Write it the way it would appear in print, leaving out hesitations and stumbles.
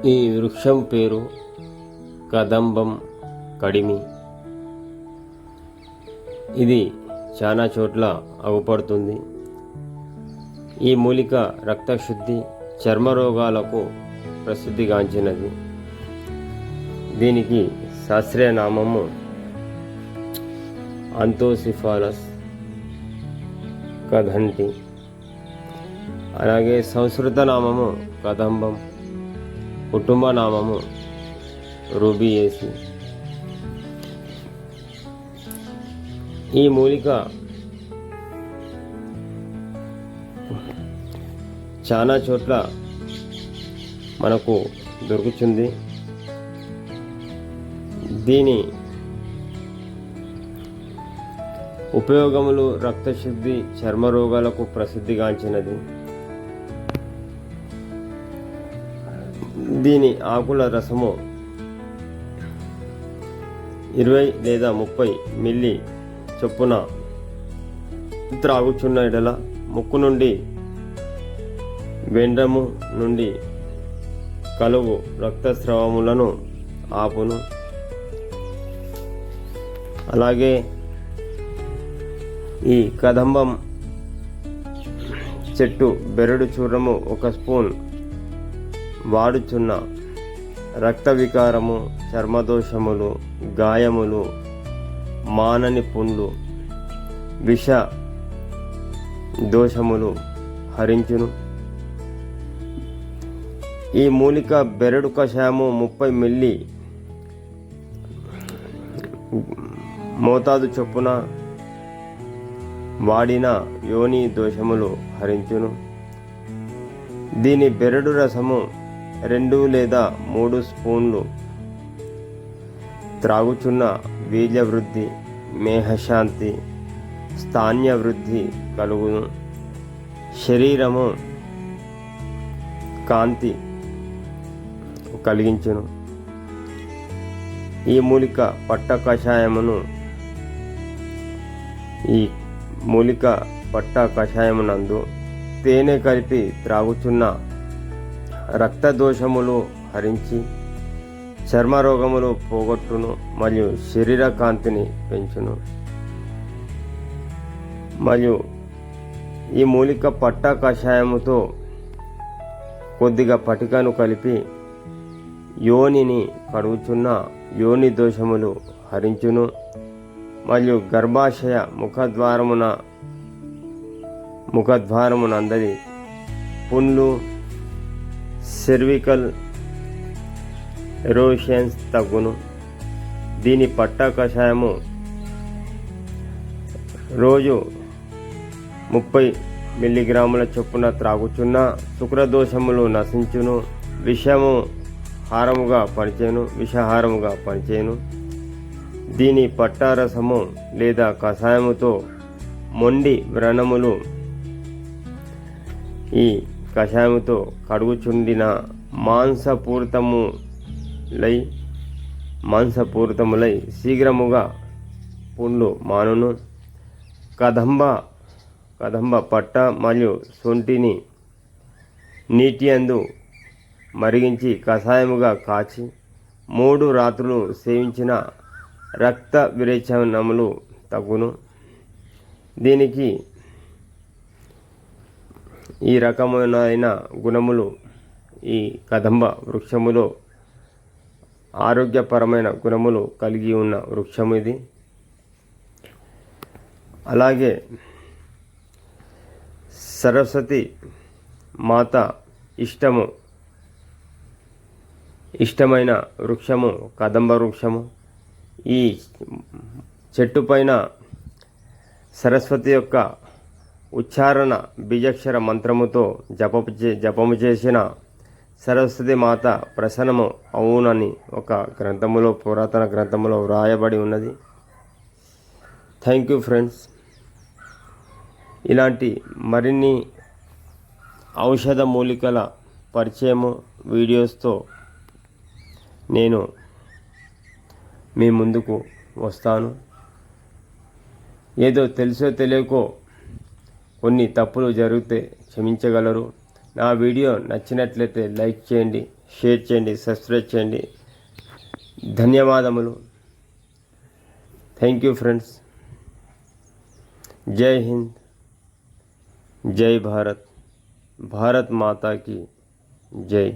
ఈ వృక్షం పేరు కదంబం కడిమి. ఇది చాలా చోట్ల అగుపడుతుంది. ఈ మూలిక రక్తశుద్ధి, చర్మ రోగాలకు ప్రసిద్ధిగాంచినది. దీనికి శాస్త్రీయ నామము అంతోసిఫాలస్ కదంటి, అలాగే సంస్కృత నామము కదంబం, కుటుంబ నామము రూబియేసి. ఈ మూలిక చాలా చోట్ల మనకు దొరుకుతుంది. దీని ఉపయోగములు రక్తశుద్ధి, చర్మ రోగాలకు ప్రసిద్ధిగాంచినది. దీని ఆకుల రసము 20 లేదా 30 మిల్లీ చొప్పున త్రాగుచున్న ఎడల ముక్కు నుండి, వెండ్రము నుండి కలుగు రక్తస్రావములను ఆపును. అలాగే ఈ కదంబం చెట్టు బెరడు చూర్ణము 1 స్పూన్ వాడుచున్న రక్త వికారము, చర్మదోషములు, గాయములు, మానని పుండ్లు, విష దోషములు హరించును. ఈ మూలిక బెరడు కషాయము 30 మిల్లీ మోతాదు చొప్పున వాడిన యోని దోషములు హరించును. దీని బెరడు రసము 2 లేదా 3 స్పూన్లు త్రాగుచున్న బీజ వృద్ధి, మేహశాంతి, స్థాన్య వృద్ధి కలుగును. శరీరము కాంతి కలిగించును. ఈ మూలిక పట్ట కషాయమును కషాయమునందు తేనె కలిపి త్రాగుచున్న రక్త దోషములు హరించి చర్మ రోగములు పోగొట్టును మరియు శరీర కాంతిని పెంచును. మరియు ఈ మూలిక పట్ట కషాయముతో కొద్దిగా పటికను కలిపి యోనిని కడుగుచున్న యోని దోషములు హరించును. మరియు గర్భాశయ ముఖద్వారమునందరి పుండ్లు, సెర్వికల్ ఎరోషన్స్ తగ్గును. దీని పట్ట కషాయము రోజు 30 మిల్లీగ్రాముల చొప్పున త్రాగుచున్న శుక్రదోషములు నశించును. విషహారముగా పనిచేయును. దీని పట్టారసము లేదా కషాయముతో మొండి వ్రణములు ఈ కషాయముతో కడుగుచుండిన మాంసపూరితములై శీఘ్రముగా పుండ్లు మానును. కదంబ పట్ట మరియు సొంటిని నీటి యందు మరిగించి కషాయముగా కాచి 3 రాత్రులు సేవించిన రక్త విరేచనములు తగ్గును. దీనికి ఈ రకమైన గుణములు ఈ కదంబ వృక్షములో ఆరోగ్యపరమైన గుణములు కలిగి ఉన్న వృక్షము ఇది. అలాగే సరస్వతి మాత ఇష్టమైన వృక్షము కదంబ వృక్షము. ఈ చెట్టు పైన సరస్వతి యొక్క ఉచ్చారణ బీజాక్షర మంత్రముతో జపము చేసిన సరస్వతి మాత ప్రసన్నము అవునని ఒక గ్రంథములో, పురాతన గ్రంథములో వ్రాయబడి ఉన్నది. Thank you friends. ఇలాంటి మరిన్ని ఔషధ మూలికల పరిచయము వీడియోస్తో నేను మీ ముందుకు వస్తాను. ఏదో తెలుసో తెలియకో కొన్ని తప్పులు జరిగితే క్షమించగలరు. నా వీడియో నచ్చినట్లయితే లైక్ చేయండి, షేర్ చేయండి, సబ్స్క్రైబ్ చేయండి. ధన్యవాదములు. Thank you friends. జై హింద్, జై భారత్, భారత్ మాతాకి జై.